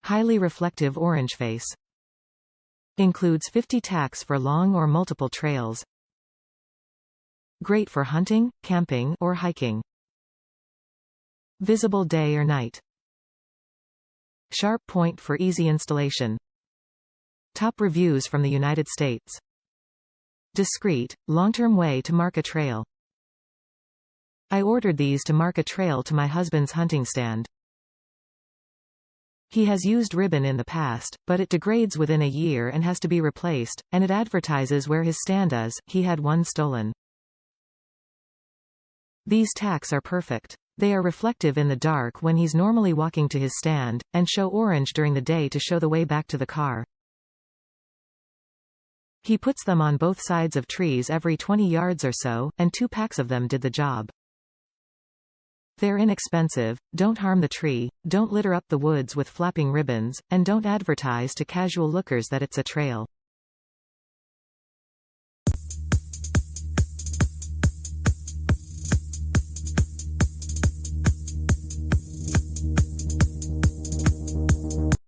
Highly reflective orange face. Includes 50 tacks for long or multiple trails. Great for hunting, camping, or hiking. Visible day or night. Sharp point for easy installation. Top reviews from the United States. Discreet, long-term way to mark a trail. I ordered these to mark a trail to my husband's hunting stand. He has used ribbon in the past, but it degrades within a year and has to be replaced, and it advertises where his stand is. He had one stolen. These tacks are perfect. They are reflective in the dark when he's normally walking to his stand, and show orange during the day to show the way back to the car. He puts them on both sides of trees every 20 yards or so, and 2 packs of them did the job. They're inexpensive, don't harm the tree, don't litter up the woods with flapping ribbons, and don't advertise to casual lookers that it's a trail.